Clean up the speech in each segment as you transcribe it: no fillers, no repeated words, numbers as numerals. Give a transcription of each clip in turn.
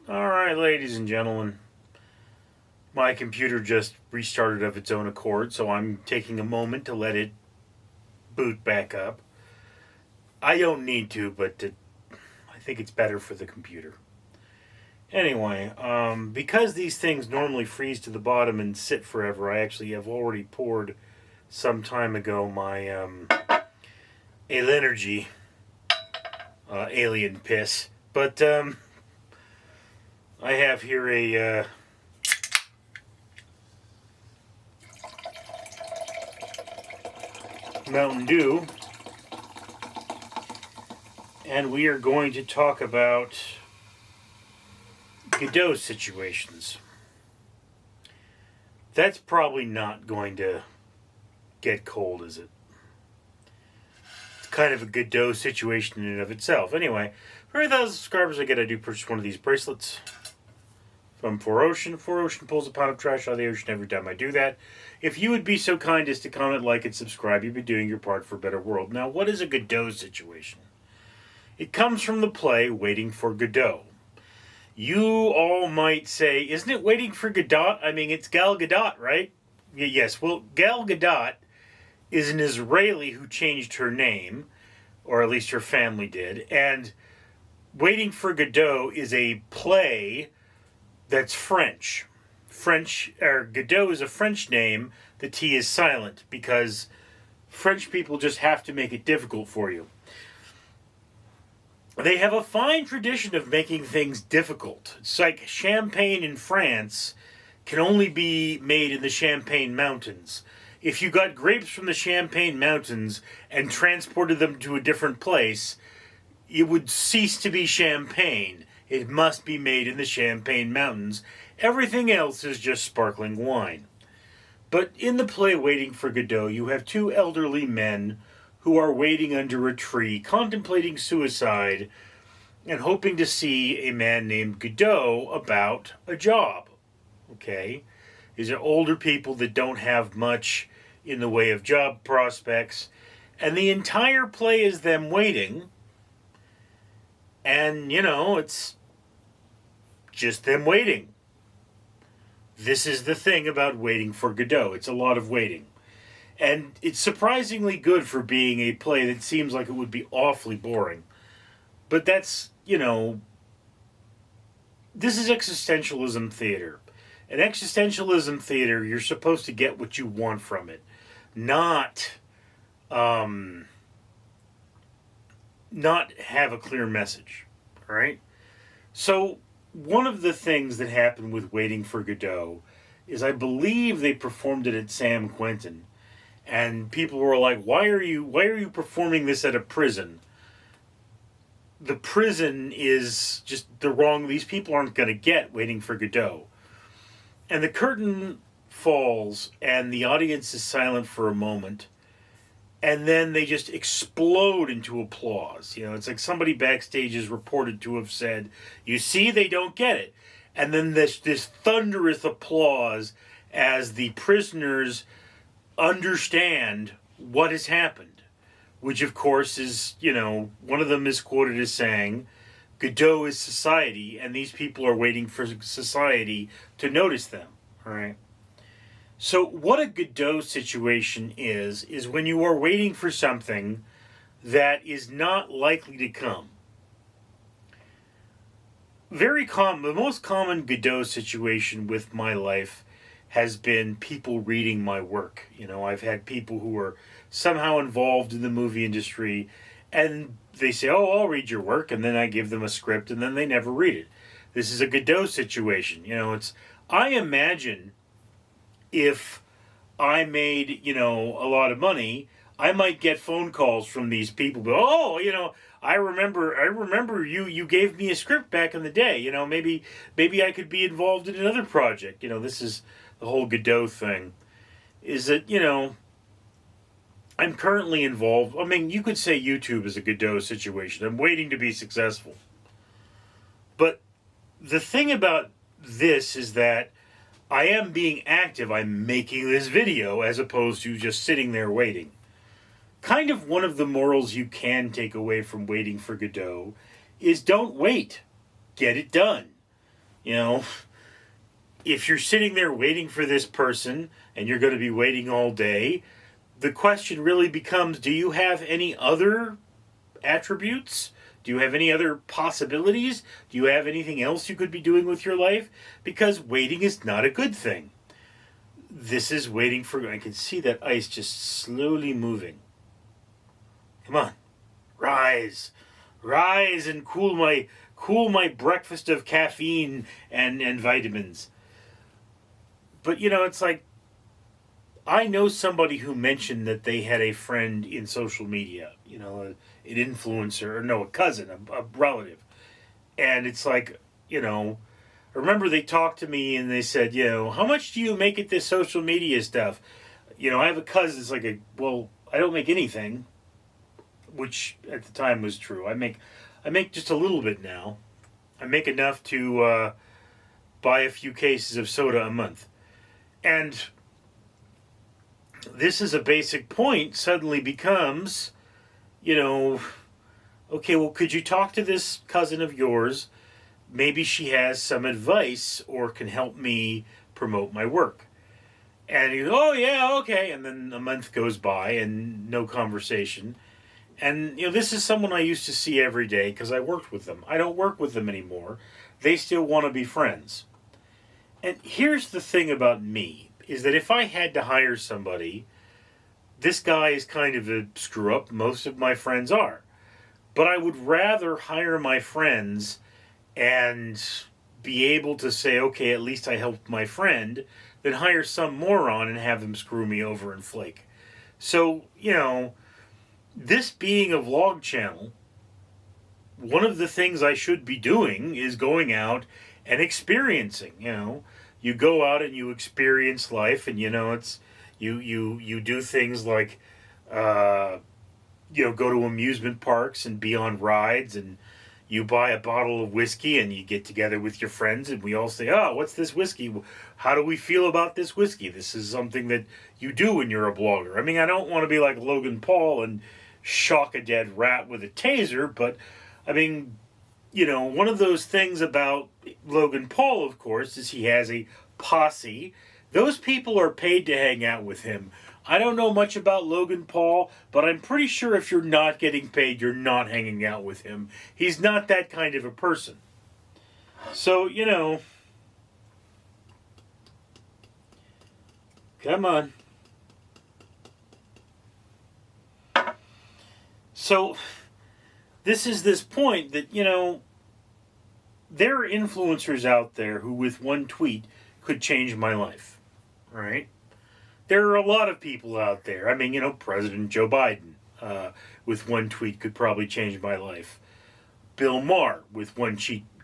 Alright, ladies and gentlemen, my computer just restarted of its own accord, so I'm taking a moment to let it boot back up. I don't need to, but I think it's better for the computer. Anyway, because these things normally freeze to the bottom and sit forever, I actually have already poured some time ago my Alenergy alien piss. But I have here a Mountain Dew, and we are going to talk about Gadot situations. That's probably not going to get cold, is it? It's kind of a Gadot situation in and of itself. Anyway, for 1,000 subscribers, I do purchase one of these bracelets from 4Ocean. 4Ocean pulls a pound of trash out of the ocean every time I do that. If you would be so kind as to comment, like, and subscribe, you'd be doing your part for a better world. Now, what is a Gadot situation? It comes from the play Waiting For Godot. You all might say, isn't it Waiting For Godot? I mean, it's Gal Gadot, right? Yes, well, Gal Gadot is an Israeli who changed her name, or at least her family did, and Waiting For Godot is a play that's French. Godot is a French name. The T is silent because French people just have to make it difficult for you. They have a fine tradition of making things difficult. It's like champagne in France can only be made in the Champagne Mountains. If you got grapes from the Champagne Mountains and transported them to a different place, it would cease to be champagne. It must be made in the Champagne Mountains. Everything else is just sparkling wine. But in the play Waiting For Godot, you have two elderly men who are waiting under a tree, contemplating suicide, and hoping to see a man named Gadot about a job. Okay? These are older people that don't have much in the way of job prospects, and the entire play is them waiting, and, it's just them waiting. This is the thing about Waiting For Godot. It's a lot of waiting. And it's surprisingly good for being a play that seems like it would be awfully boring. But that's, this is existentialism theater. In existentialism theater, you're supposed to get what you want from it. Not have a clear message. All right? So, one of the things that happened with Waiting For Godot is I believe they performed it at San Quentin. And people were like, why are you performing this at a prison? The prison is just the wrong, these people aren't going to get Waiting For Godot. And the curtain falls and the audience is silent for a moment. And then they just explode into applause. It's like somebody backstage is reported to have said, you see, they don't get it. And then this thunderous applause as the prisoners understand what has happened, which of course is, one of them is quoted as saying, Godot is society, and these people are waiting for society to notice them, all right? So what a Gadot situation is when you are waiting for something that is not likely to come. The most common Gadot situation with my life has been people reading my work. I've had people who are somehow involved in the movie industry, and they say, oh, I'll read your work, and then I give them a script, and then they never read it. This is a Gadot situation. I imagine if I made, a lot of money, I might get phone calls from these people, but, I remember you gave me a script back in the day, maybe I could be involved in another project. This is the whole Gadot thing, is that, I'm currently involved. I mean, you could say YouTube is a Gadot situation. I'm waiting to be successful. But the thing about this is that I am being active. I'm making this video as opposed to just sitting there waiting. Kind of one of the morals you can take away from Waiting For Godot is don't wait. Get it done. You know, if you're sitting there waiting for this person and you're going to be waiting all day, the question really becomes, do you have any other attributes? Do you have any other possibilities? Do you have anything else you could be doing with your life? Because waiting is not a good thing. This is waiting for... I can see that ice just slowly moving. Come on. Rise. Rise and cool my breakfast of caffeine and vitamins. But, it's like, I know somebody who mentioned that they had a friend in social media, an influencer, or no, a cousin, a relative. And it's like, I remember they talked to me and they said, how much do you make at this social media stuff? I have a cousin that's like, well, I don't make anything, which at the time was true. I make just a little bit now. I make enough to buy a few cases of soda a month. And this is a basic point suddenly becomes, okay, well, could you talk to this cousin of yours? Maybe she has some advice or can help me promote my work. And he goes, oh, yeah, okay. And then a month goes by and no conversation. And, this is someone I used to see every day because I worked with them. I don't work with them anymore. They still want to be friends. And here's the thing about me, is that if I had to hire somebody, this guy is kind of a screw up. Most of my friends are. But I would rather hire my friends and be able to say, okay, at least I helped my friend, than hire some moron and have them screw me over and flake. So, this being a vlog channel, one of the things I should be doing is going out and experiencing. You go out and you experience life, and it's you do things like go to amusement parks and be on rides, and you buy a bottle of whiskey and you get together with your friends and we all say, oh, what's this whiskey? How do we feel about this whiskey? This is something that you do when you're a blogger. I mean, I don't want to be like Logan Paul and shock a dead rat with a taser, but I mean, one of those things about Logan Paul, of course, is he has a posse. Those people are paid to hang out with him. I don't know much about Logan Paul, but I'm pretty sure if you're not getting paid, you're not hanging out with him. He's not that kind of a person. So, come on. So, this is this point that, there are influencers out there who with one tweet could change my life, right? There are a lot of people out there. I mean, President Joe Biden with one tweet could probably change my life. Bill Maher with one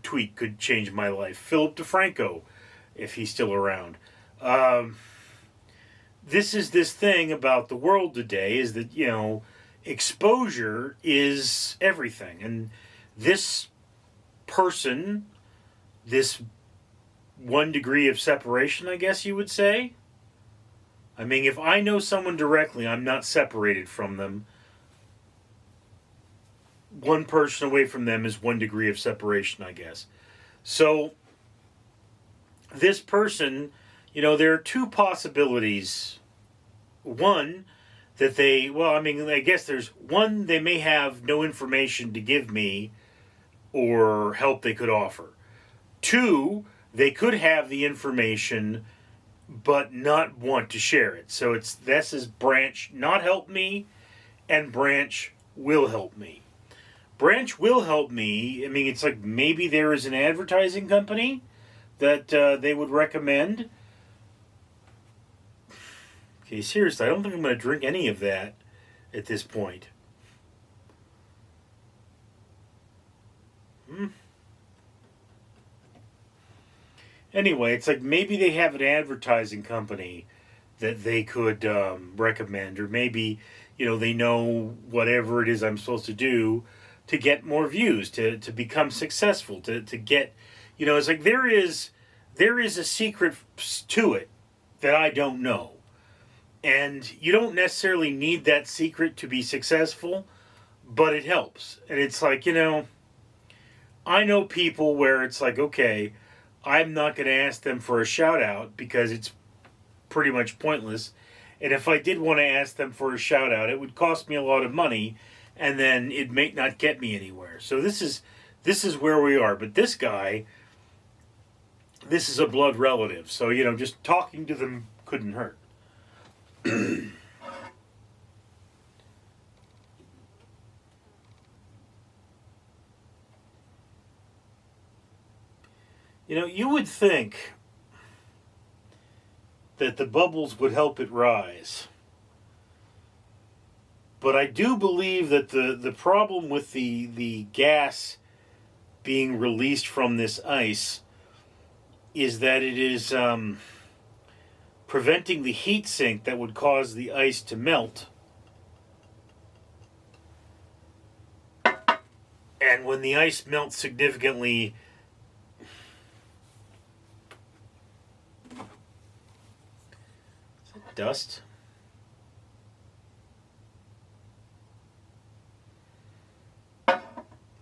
tweet could change my life. Philip DeFranco, if he's still around. This is this thing about the world today is that, exposure is everything. And this person, this 1 degree of separation, I guess you would say. I mean, if I know someone directly, I'm not separated from them. One person away from them is 1 degree of separation, I guess. So, this person, there are two possibilities. One, that I guess there's one, they may have no information to give me or help they could offer. Two, they could have the information but not want to share it. So this is branch not help me, and branch will help me. Branch will help me. I mean, it's like maybe there is an advertising company that they would recommend. Okay, seriously, I don't think I'm going to drink any of that at this point. Anyway, it's like maybe they have an advertising company that they could recommend, or maybe, they know whatever it is I'm supposed to do to get more views, to become successful, to get, it's like there is a secret to it that I don't know. And you don't necessarily need that secret to be successful, but it helps. And it's like, I know people where it's like, okay, I'm not going to ask them for a shout out because it's pretty much pointless. And if I did want to ask them for a shout out, it would cost me a lot of money, and then it may not get me anywhere. So this is where we are. But this guy, this is a blood relative. So, just talking to them couldn't hurt. You would think that the bubbles would help it rise. But I do believe that the problem with the gas being released from this ice is that it is preventing the heat sink that would cause the ice to melt. And when the ice melts significantly, dust?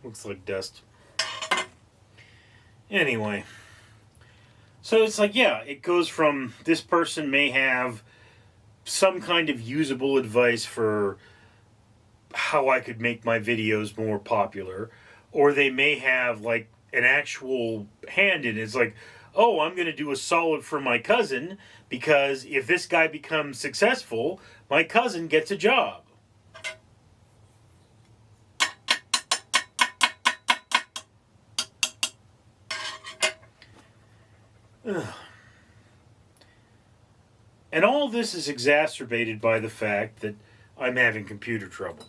Looks like dust. Anyway. So it's like, yeah, it goes from this person may have some kind of usable advice for how I could make my videos more popular, or they may have like an actual hand in it. It's like, oh, I'm going to do a solid for my cousin because if this guy becomes successful, my cousin gets a job. Ugh. And all this is exacerbated by the fact that I'm having computer trouble.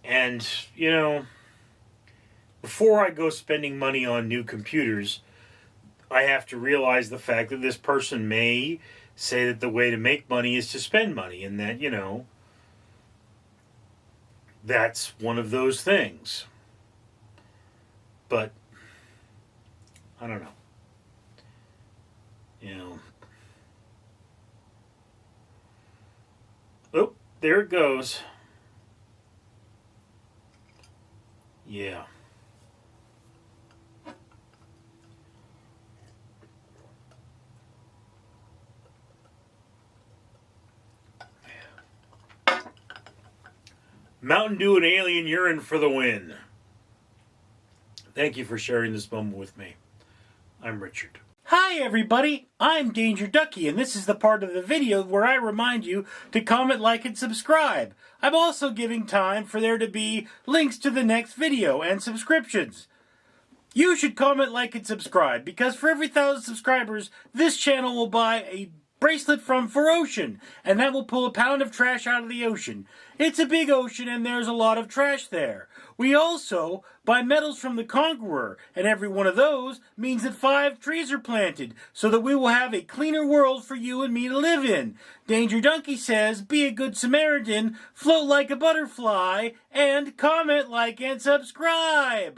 And, before I go spending money on new computers, I have to realize the fact that this person may say that the way to make money is to spend money, and that, that's one of those things. But I don't know. Oh, there it goes. Yeah. Mountain Dew and alien urine for the win. Thank you for sharing this moment with me. I'm Richard. Hi everybody, I'm Danger Ducky, and this is the part of the video where I remind you to comment, like, and subscribe. I'm also giving time for there to be links to the next video and subscriptions. You should comment, like, and subscribe, because for every 1,000 subscribers, this channel will buy a bracelet from For Ocean, and that will pull a pound of trash out of the ocean. It's a big ocean, and there's a lot of trash there. We also buy medals from the Conqueror, and every one of those means that 5 trees are planted, so that we will have a cleaner world for you and me to live in. Danger Donkey says, be a good Samaritan, float like a butterfly, and comment, like, and subscribe!